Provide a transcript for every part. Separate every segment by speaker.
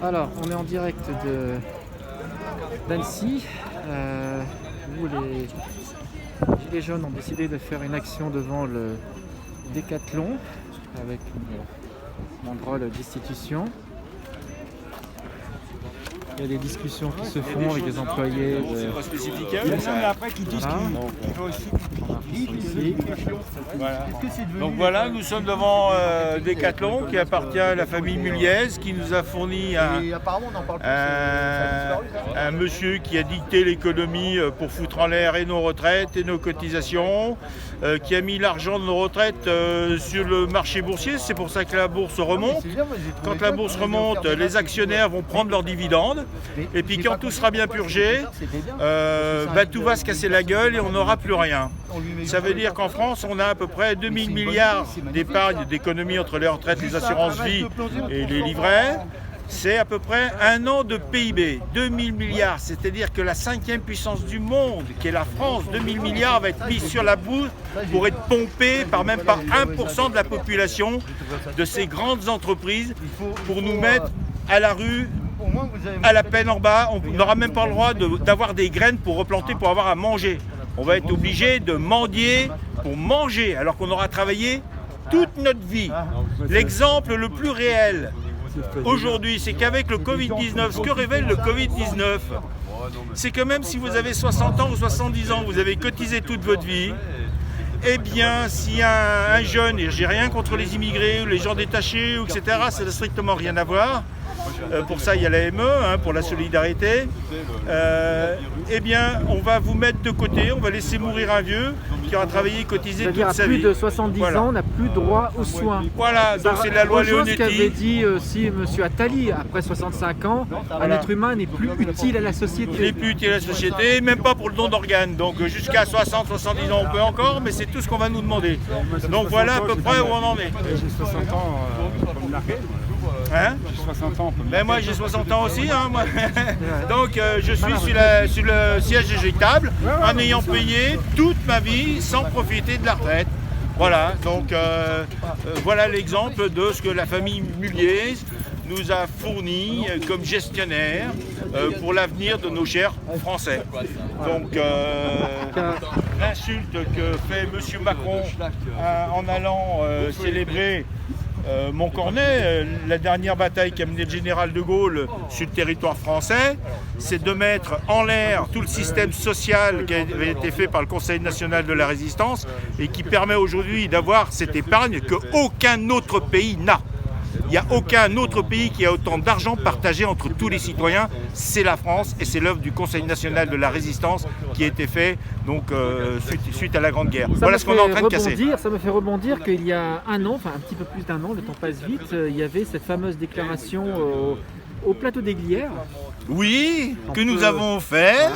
Speaker 1: Alors, on est en direct d'Annecy, où les Gilets jaunes ont décidé de faire une action devant le Décathlon avec une banderole destitution. Il y a des discussions qui se font avec des employés de...
Speaker 2: Voilà. Donc voilà, nous sommes devant Décathlon qui appartient à la famille Muliez, qui nous a fourni un monsieur qui a dicté l'économie pour foutre en l'air et nos retraites et nos cotisations, qui a mis l'argent de nos retraites sur le marché boursier. C'est pour ça que la bourse remonte. Quand la bourse remonte, les actionnaires vont prendre leurs dividendes. Et puis quand tout sera bien purgé, tout va se casser la gueule et on n'aura plus rien. Ça veut dire qu'en France, on a à peu près 2000 milliards d'épargne, d'économie entre les retraites, les assurances vie et les livrets. C'est à peu près un an de PIB, 2000 milliards. C'est-à-dire que la 5e puissance du monde, qui est la France, 2000 milliards, va être mise sur la bourse pour être pompée par même pas 1% de la population de ces grandes entreprises pour nous mettre à la rue, à la peine en bas. On n'aura même pas le droit d'avoir des graines pour replanter, pour avoir à manger. On va être obligé de mendier pour manger, alors qu'on aura travaillé toute notre vie. L'exemple le plus réel aujourd'hui, c'est qu'avec le Covid-19, ce que révèle le Covid-19, c'est que même si vous avez 60 ans ou 70 ans, vous avez cotisé toute votre vie, eh bien, si un jeune, et j'ai rien contre les immigrés ou les gens détachés, etc., ça n'a strictement rien à voir. Pour ça, il y a la ME, pour la solidarité. Eh bien, on va vous mettre de côté, on va laisser mourir un vieux qui aura travaillé et cotisé toute sa vie.
Speaker 1: Plus de 70 ans, n'a plus droit aux soins.
Speaker 2: Voilà, donc c'est la loi Leonetti.
Speaker 1: Ce qu'avait dit aussi M. Attali, après 65 ans, un être humain n'est plus utile à la société.
Speaker 2: Il n'est plus utile à la société, même pas pour le don d'organes. Donc jusqu'à 60-70 ans, on peut encore, mais c'est tout ce qu'on va nous demander. Donc voilà à peu près où on en est.
Speaker 3: J'ai 60 ans, on peut me larguer.
Speaker 2: Hein?
Speaker 3: J'ai 60 ans.
Speaker 2: Ben moi j'ai 60 ans aussi, moi. Donc je suis sur le siège éjectable en ayant payé toute ma vie sans profiter de la retraite. Voilà, donc voilà l'exemple de ce que la famille Muliez nous a fourni comme gestionnaire pour l'avenir de nos chers Français. Donc l'insulte que fait M. Macron en allant célébrer Montcornet, la dernière bataille qu'a menée le général de Gaulle sur le territoire français, c'est de mettre en l'air tout le système social qui avait été fait par le Conseil national de la résistance et qui permet aujourd'hui d'avoir cette épargne qu'aucun autre pays n'a. Il n'y a aucun autre pays qui a autant d'argent partagé entre tous les citoyens, c'est la France et c'est l'œuvre du Conseil national de la résistance qui a été fait donc, suite à la Grande Guerre. Voilà ce qu'on est en train de casser.
Speaker 1: Ça me fait rebondir qu'il y a un an, enfin un petit peu plus d'un an, le temps passe vite, il y avait cette fameuse déclaration au plateau des Glières.
Speaker 2: Oui, que nous avons fait,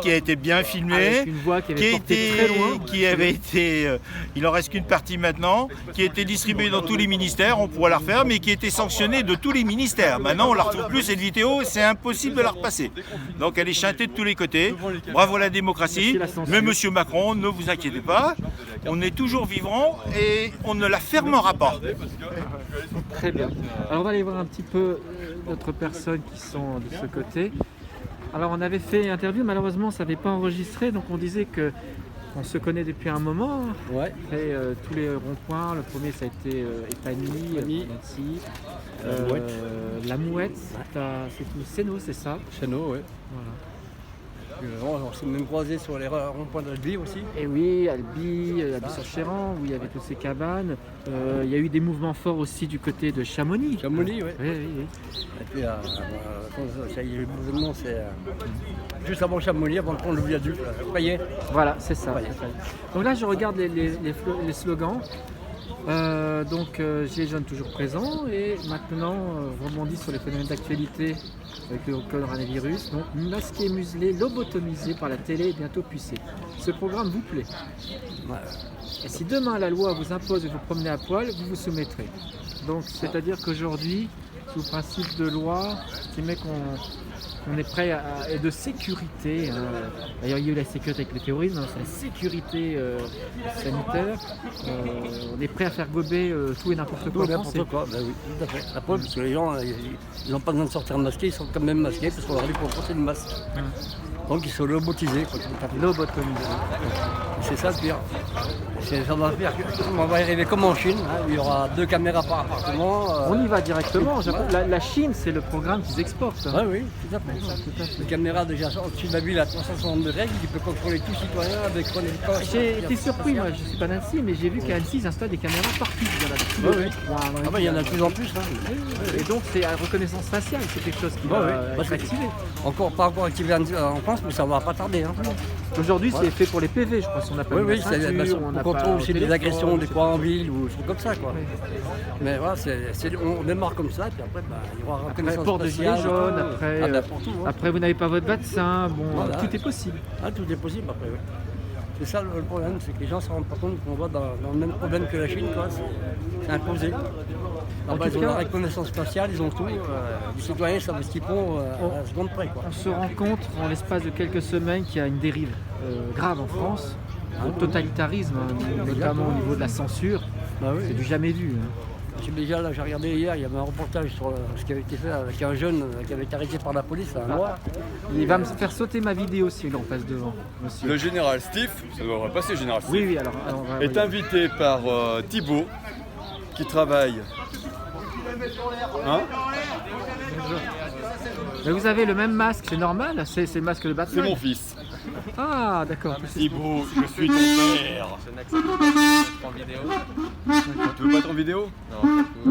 Speaker 2: qui a été bien filmé,
Speaker 1: une voix qui avait porté très loin.
Speaker 2: Qui avait été, il en reste qu'une partie maintenant, qui a été distribuée dans tous les ministères, on pourra la refaire, mais qui a été sanctionnée de tous les ministères. Maintenant, on ne la retrouve plus cette vidéo, c'est impossible de la repasser. Donc elle est chantée de tous les côtés. Bravo la démocratie, mais Monsieur Macron, ne vous inquiétez pas, on est toujours vivant et on ne la fermera pas.
Speaker 1: Très bien. Alors on va aller voir un petit peu d'autres personnes qui sont de ce côté. Alors on avait fait une interview, malheureusement ça n'avait pas enregistré, donc on disait que on se connaît depuis un moment.
Speaker 4: Ouais.
Speaker 1: Après tous les ronds-points, le premier ça a été Epagny, Nancy, La Mouette, c'est tout, Sénaux, c'est ça?
Speaker 4: Sénaux, oui.
Speaker 1: Voilà.
Speaker 4: On s'est même croisés sur les ronds-points d'Albi aussi.
Speaker 1: Et oui, Albi sur Chéran, où il y avait toutes ces cabanes. Il y a eu des mouvements forts aussi du côté de Chamonix.
Speaker 4: Chamonix, oui.
Speaker 1: Oui.
Speaker 4: Et puis, ça y est, le mouvement, c'est juste avant Chamonix, avant de prendre le viaduc. Voyez.
Speaker 1: Voilà, c'est ça. Donc là, je regarde les slogans. Gilets jaunes toujours présents et maintenant on rebondit sur les phénomènes d'actualité avec le coronavirus. Donc masqué, muselé, lobotomisé par la télé et bientôt pucé. Ce programme vous plaît? Et si demain la loi vous impose de vous promener à poil, vous vous soumettrez. Donc c'est-à-dire qu'aujourd'hui, sous principe de loi, qui met on est prêt et de sécurité. Hein. D'ailleurs, il y a eu la sécurité avec le terrorisme, hein, c'est la sécurité sanitaire. On est prêt à faire gober tout et n'importe quoi.
Speaker 4: N'importe quoi, ben oui, tout à fait. La preuve, parce que les gens, ils n'ont pas besoin de sortir masqués, ils sont quand même masqués, parce qu'on leur dit pour porter le masque. Donc ils sont lobotisés.
Speaker 1: Lobotomisés.
Speaker 4: C'est ça le pire. Ça va faire on va y arriver comme en Chine, hein, où il y aura 2 caméras par appartement.
Speaker 1: On y va directement. La Chine, c'est le programme qu'ils exportent. Hein.
Speaker 4: Oui, tout à fait. Les caméras déjà au-dessus de la ville à 360 degrés, qui peut contrôler tout citoyen avec connaissance.
Speaker 1: J'ai été surpris, moi je ne suis pas d'Annecy, mais j'ai vu qu'à Annecy, ils installent des caméras partout.
Speaker 4: Il y en a de plus en plus. Hein.
Speaker 1: Et donc c'est la reconnaissance faciale, c'est quelque chose qui va être activé.
Speaker 4: Pas encore activé en France, mais ça va pas tarder. Hein.
Speaker 1: Aujourd'hui, c'est fait pour les PV, je crois qu'on appelle
Speaker 4: on contrôle aussi des agressions, des poids en ville ou des trucs comme ça. Quoi. Oui. Mais voilà, on démarre comme ça, puis après, il y aura reconnaissance
Speaker 1: port de gilet jaune, après vous n'avez pas votre vaccin, tout est possible.
Speaker 4: Tout est possible après, oui. C'est ça le problème, c'est que les gens ne se rendent pas compte qu'on va dans le même problème que la Chine, quoi. C'est imposé. Ils ont la reconnaissance faciale, ils ont tout. Les citoyens savent ce qu'ils font à la seconde près. Quoi.
Speaker 1: On se rend compte en l'espace de quelques semaines qu'il y a une dérive grave en France, un totalitarisme, notamment au niveau de la censure. C'est du jamais vu.
Speaker 4: J'ai regardé hier, il y avait un reportage sur ce qui avait été fait avec un jeune qui avait été arrêté par la police à un noir.
Speaker 1: Il va me faire sauter ma vidéo s'il en passe devant, monsieur.
Speaker 5: Le général Steve, ça devrait passer le général Steve,
Speaker 1: oui, alors,
Speaker 5: est invité par Thibault, qui travaille. Hein?
Speaker 1: Mais vous avez le même masque, c'est normal? C'est le masque de Batman?
Speaker 5: C'est mon fils.
Speaker 1: Ah, d'accord.
Speaker 5: Thibault, je suis ton père.
Speaker 6: Je n'accepte pas d'être en vidéo.
Speaker 5: Tu veux pas être en vidéo?
Speaker 6: Non.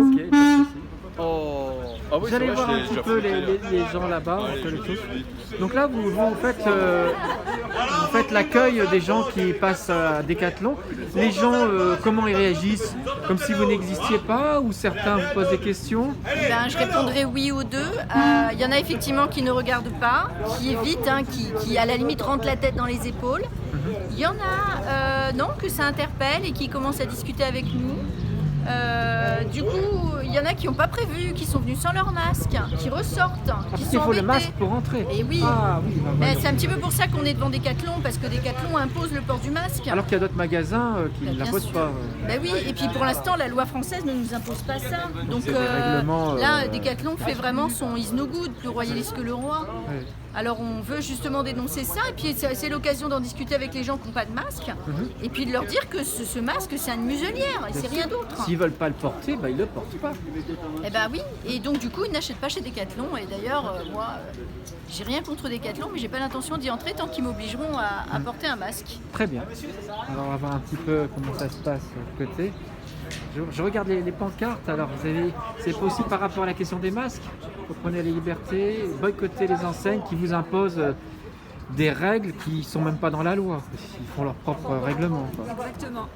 Speaker 1: Ok, pas de souci.
Speaker 5: Oh. Ah oui,
Speaker 1: Vous allez voir un petit peu les gens là-bas, Donc là, vous faites l'accueil des gens qui passent à Décathlon. Les gens, comment ils réagissent? Comme si vous n'existiez pas, ou certains vous posent des questions?
Speaker 7: Je répondrai oui aux deux. Il y en a effectivement qui ne regardent pas, qui évitent, qui à la limite rentrent la tête dans les épaules. Il y en a non, que ça interpelle et qui commencent à discuter avec nous. Du coup, il y en a qui n'ont pas prévu, qui sont venus sans leur masque, qui ressortent, qui sont
Speaker 1: il faut
Speaker 7: embêtés.
Speaker 1: le masque pour rentrer.
Speaker 7: Et oui, c'est un petit peu pour ça qu'on est devant Décathlon, parce que Décathlon impose le port du masque.
Speaker 1: Alors qu'il y a d'autres magasins qui ne l'imposent pas.
Speaker 7: Oui, et puis pour l'instant, la loi française ne nous impose pas ça. Donc
Speaker 1: là,
Speaker 7: Décathlon fait vraiment son is no good, plus royaliste que le roi. Oui. Alors on veut justement dénoncer ça, et puis c'est l'occasion d'en discuter avec les gens qui n'ont pas de masque, et puis de leur dire que ce masque c'est une muselière, et c'est rien d'autre.
Speaker 1: S'ils veulent pas le porter, ils le portent pas.
Speaker 7: Eh oui, et donc du coup ils n'achètent pas chez Décathlon, et d'ailleurs moi j'ai rien contre Décathlon, mais j'ai pas l'intention d'y entrer tant qu'ils m'obligeront à porter un masque.
Speaker 1: Très bien. Alors on va voir un petit peu comment ça se passe de côté. Je regarde les pancartes, alors c'est pas aussi par rapport à la question des masques, vous prenez les libertés, boycottez les enseignes qui vous imposent des règles qui sont même pas dans la loi, ils font leur propre règlement. Quoi.
Speaker 8: Exactement.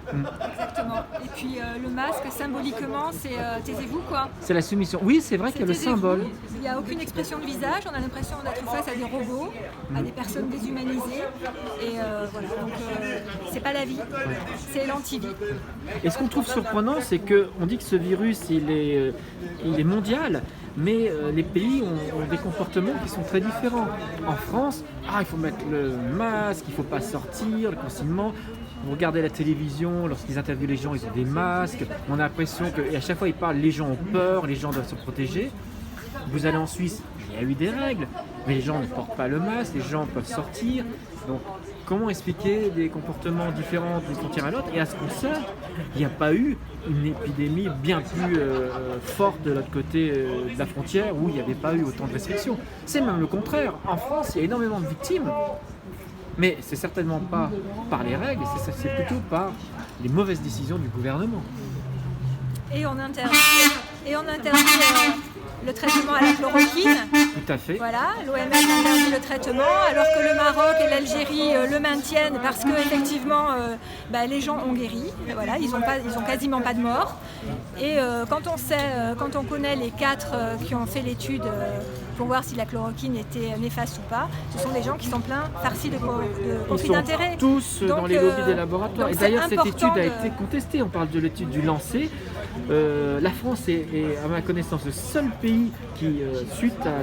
Speaker 8: Et puis le masque, symboliquement, c'est taisez-vous quoi.
Speaker 1: C'est la soumission. Oui, c'est vrai qu'il y a le symbole.
Speaker 8: Il n'y a aucune expression de visage, on a l'impression d'être face à des robots, à des personnes déshumanisées. Et voilà, donc c'est pas la vie, c'est l'anti-vie.
Speaker 1: Et ce qu'on trouve surprenant, c'est qu'on dit que ce virus, il est mondial, mais les pays ont des comportements qui sont très différents. En France, il faut mettre le masque, il ne faut pas sortir, le confinement. Vous regardez la télévision, lorsqu'ils interviewent les gens, ils ont des masques. On a l'impression qu'à chaque fois ils parlent, les gens ont peur, les gens doivent se protéger. Vous allez en Suisse, il y a eu des règles, mais les gens ne portent pas le masque, les gens peuvent sortir. Donc comment expliquer des comportements différents d'une frontière à l'autre? Et à ce qu'on sait, il n'y a pas eu une épidémie bien plus forte de l'autre côté de la frontière où il n'y avait pas eu autant de restrictions. C'est même le contraire. En France, il y a énormément de victimes, mais c'est certainement pas par les règles, c'est plutôt par les mauvaises décisions du gouvernement.
Speaker 8: Et on interdit le traitement à la chloroquine.
Speaker 1: Tout à fait.
Speaker 8: Voilà, l'OMS interdit le traitement, alors que le Maroc et l'Algérie le maintiennent parce que effectivement, les gens ont guéri. Voilà, ils ont quasiment pas de mort. Et quand on connaît les 4 qui ont fait l'étude pour voir si la chloroquine était néfaste ou pas, ce sont des gens qui sont farcis de conflits d'intérêts.
Speaker 1: Tous dans les lobbies des laboratoires. Et d'ailleurs, cette étude a été contestée. On parle de l'étude du Lancet. La France est, à ma connaissance, le seul pays qui, suite à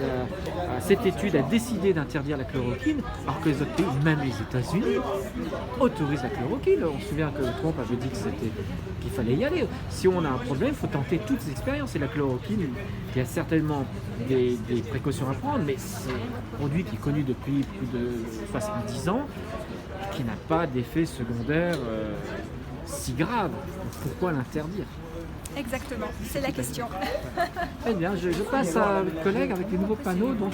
Speaker 1: cette étude, a décidé d'interdire la chloroquine, alors que les autres pays, même les États-Unis, autorisent la chloroquine. On se souvient que Trump avait dit qu'il fallait y aller. Si on a un problème, il faut tenter toutes les expériences. Et la chloroquine, il y a certainement des précautions à prendre, mais c'est un produit qui est connu depuis plus de 70 ans, qui n'a pas d'effet secondaire si grave. Donc pourquoi l'interdire?
Speaker 8: Exactement, c'est la question.
Speaker 1: Très bien, je passe à mes collègues avec les nouveaux panneaux. Donc...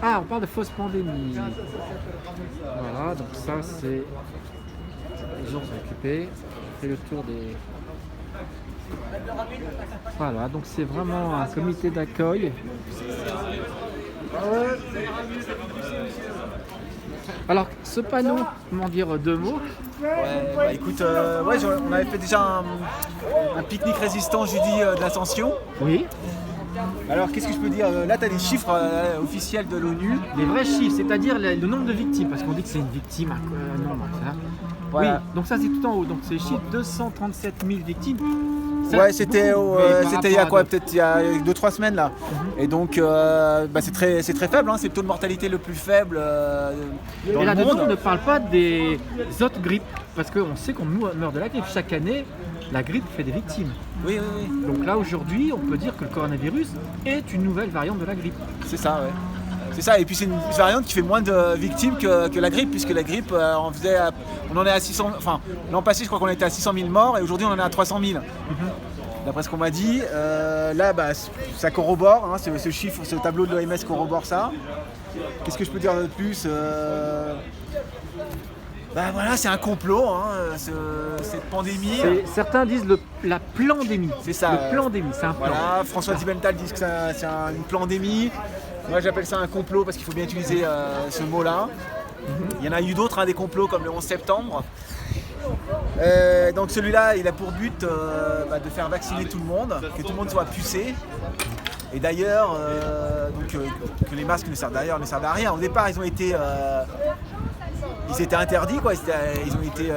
Speaker 1: Ah, on parle de fausse pandémie. Voilà, donc ça c'est... Les gens sont occupés. On fait le tour des... Voilà, donc c'est vraiment un comité d'accueil. Alors, ce panneau, comment dire deux mots?
Speaker 9: Ouais, bah écoute, on avait fait déjà un pique-nique résistant jeudi de l'Ascension.
Speaker 1: Oui.
Speaker 9: Alors qu'est-ce que je peux dire? Là tu as des chiffres officiels de l'ONU.
Speaker 1: Les vrais chiffres, c'est-à-dire le nombre de victimes, parce qu'on dit que c'est une victime, un nombre.
Speaker 9: Voilà.
Speaker 1: Oui, donc ça c'est tout en haut, donc c'est les chiffres 237 000 victimes.
Speaker 9: Ouais, c'était il y a quoi? Peut-être il y a 2-3 semaines là. Et donc c'est très faible, hein, c'est le taux de mortalité le plus faible dans
Speaker 1: et
Speaker 9: le
Speaker 1: là-dedans,
Speaker 9: monde.
Speaker 1: on ne parle pas des autres grippes, parce qu'on sait qu'on meurt de la grippe. Chaque année, la grippe fait des victimes.
Speaker 9: Oui, oui, oui.
Speaker 1: Donc là, aujourd'hui, on peut dire que le coronavirus est une nouvelle variante de la grippe.
Speaker 9: C'est ça, ouais. C'est ça, et puis c'est une variante qui fait moins de victimes que la grippe, puisque la grippe, on en est à 600, enfin l'an passé je crois qu'on était à 600 000 morts et aujourd'hui on en est à 300 000. D'après ce qu'on m'a dit, là ça corrobore, hein, ce chiffre, ce tableau de l'OMS corrobore ça. Qu'est-ce que je peux dire de plus? Voilà, c'est un complot, hein, cette pandémie.
Speaker 1: Certains disent la plandémie.
Speaker 9: C'est ça.
Speaker 1: Le plandémie, c'est un plan.
Speaker 9: Voilà, François Dibental dit que c'est une plandémie. Moi j'appelle ça un complot parce qu'il faut bien utiliser ce mot-là. Il y en a eu d'autres, hein, des complots comme le 11 septembre. Donc celui-là, il a pour but de faire vacciner tout le monde, que tout le monde soit pucé. Et d'ailleurs, que les masques ne servent à rien. Au départ, ils étaient interdits, quoi. Ils ont été,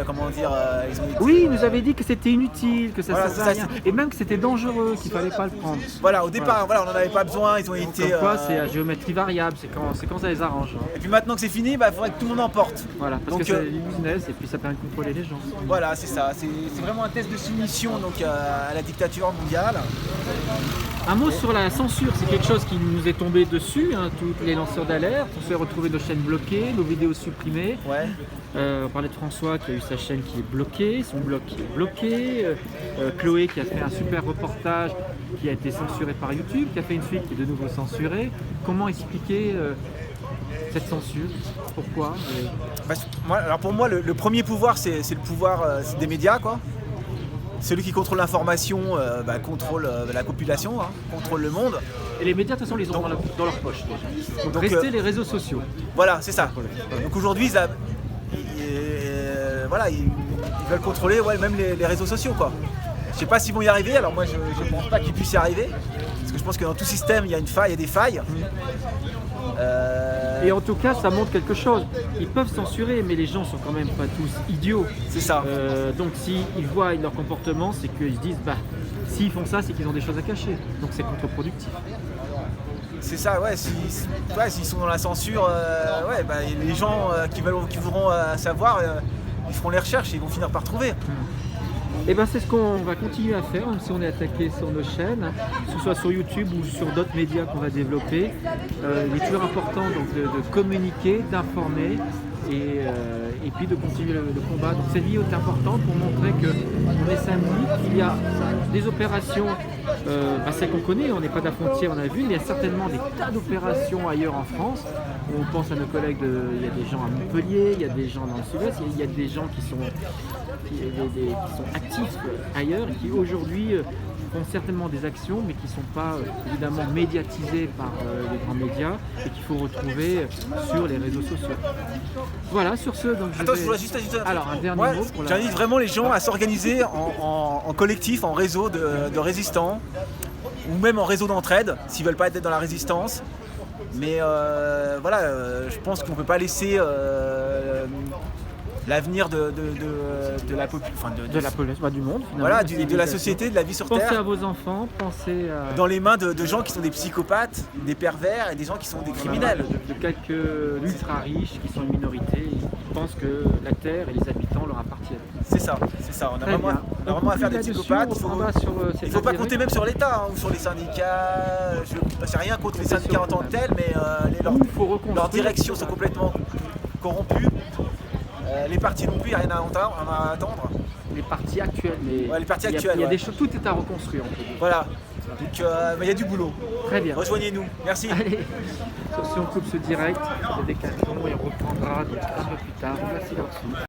Speaker 1: Oui, ils nous avaient dit que c'était inutile, que ça
Speaker 9: Voilà,
Speaker 1: servait à rien. Et même que c'était dangereux, qu'il fallait pas le prendre.
Speaker 9: Voilà, au départ, on n'en avait pas besoin. Ils ont été.
Speaker 1: Comme quoi, c'est à géométrie variable, c'est quand ça les arrange.
Speaker 9: Et puis maintenant que c'est fini, il faudrait que tout le monde en porte.
Speaker 1: Voilà, parce que c'est du business et puis ça permet de contrôler les gens.
Speaker 9: Voilà, c'est ça. C'est vraiment un test de soumission à la dictature mondiale.
Speaker 1: Un mot sur la censure, c'est quelque chose qui nous est tombé dessus, hein, tous les lanceurs d'alerte. On s'est retrouvé nos chaînes bloquées, nos vidéos supprimées.
Speaker 9: Ouais.
Speaker 1: On parlait de François qui a eu sa chaîne qui est bloquée, son blog qui est bloqué. Chloé qui a fait un super reportage qui a été censuré par YouTube, qui a fait une suite qui est de nouveau censurée. Comment expliquer cette censure? Pourquoi?
Speaker 9: Alors pour moi, le premier pouvoir, c'est le pouvoir des médias, quoi. Celui qui contrôle l'information contrôle la population, hein, contrôle le monde.
Speaker 1: Et les médias, de toute façon, les ont dans leur poche déjà. Donc rester les réseaux sociaux.
Speaker 9: Voilà, c'est ça. Donc aujourd'hui, ils veulent contrôler même les réseaux sociaux, quoi. Je sais pas s'ils vont y arriver, alors moi je pense pas qu'ils puissent y arriver. Parce que je pense que dans tout système, il y a des failles.
Speaker 1: Et en tout cas, ça montre quelque chose. Ils peuvent censurer, mais les gens sont quand même pas tous idiots.
Speaker 9: C'est ça.
Speaker 1: Donc s'ils voient leur comportement, c'est qu'ils se disent, s'ils font ça, c'est qu'ils ont des choses à cacher. Donc c'est contre-productif.
Speaker 9: C'est ça, ouais. S'ils sont dans la censure, les gens qui voudront savoir, ils feront les recherches et ils vont finir par trouver.
Speaker 1: Et c'est ce qu'on va continuer à faire, même si on est attaqué sur nos chaînes, que ce soit sur YouTube ou sur d'autres médias qu'on va développer. Il est toujours important donc, de communiquer, d'informer et puis de continuer le combat. Donc cette vidéo est importante pour montrer qu'on est samedi, qu'il y a des opérations, celles qu'on connaît, on n'est pas de la frontière, on a vu, mais il y a certainement des tas d'opérations ailleurs en France. On pense à nos collègues, il y a des gens à Montpellier, il y a des gens dans le sud-est, il y a des gens qui sont actifs ailleurs et qui aujourd'hui font certainement des actions mais qui ne sont pas évidemment médiatisées par les grands médias et qu'il faut retrouver sur les réseaux sociaux. Voilà, sur ce, donc
Speaker 9: je voudrais juste ajouter
Speaker 1: un dernier mot pour
Speaker 9: j'invite vraiment les gens à s'organiser en collectif, en réseau de résistants ou même en réseau d'entraide s'ils ne veulent pas être dans la résistance. Mais je pense qu'on ne peut pas laisser l'avenir de la population, enfin
Speaker 1: De la police, du monde finalement.
Speaker 9: voilà,
Speaker 1: la
Speaker 9: de la
Speaker 1: civilisation.
Speaker 9: société, de la vie sur
Speaker 1: Pensez
Speaker 9: Terre,
Speaker 1: à vos enfants, pensez à...
Speaker 9: dans les mains de gens qui sont des psychopathes, des pervers et des gens qui sont des criminels.
Speaker 1: De quelques ultra riches qui sont une minorité, ils pensent que la Terre et les habitants leur appartiennent.
Speaker 9: C'est ça. On a
Speaker 1: Très
Speaker 9: vraiment,
Speaker 1: bien.
Speaker 9: on a vraiment affaire à des
Speaker 1: Là-dessus,
Speaker 9: psychopathes.
Speaker 1: on reprendra sur,
Speaker 9: Il ne faut pas compter même sur l'État ou sur les syndicats. Je ne sais rien contre les syndicats en tant que tels, mais
Speaker 1: Il faut reconstruire.
Speaker 9: leurs directions sont complètement corrompues. Les partis non plus, il n'y a rien à attendre.
Speaker 1: Les partis actuels.
Speaker 9: Les partis
Speaker 1: il y a
Speaker 9: actuels,
Speaker 1: des choses, tout est à reconstruire. On peut dire.
Speaker 9: Voilà. Donc il y a du boulot.
Speaker 1: Très bien.
Speaker 9: Rejoignez-nous. Merci.
Speaker 1: Allez, si on coupe ce direct, le Décathlon et on reprendra donc un peu plus tard. Merci Lancy.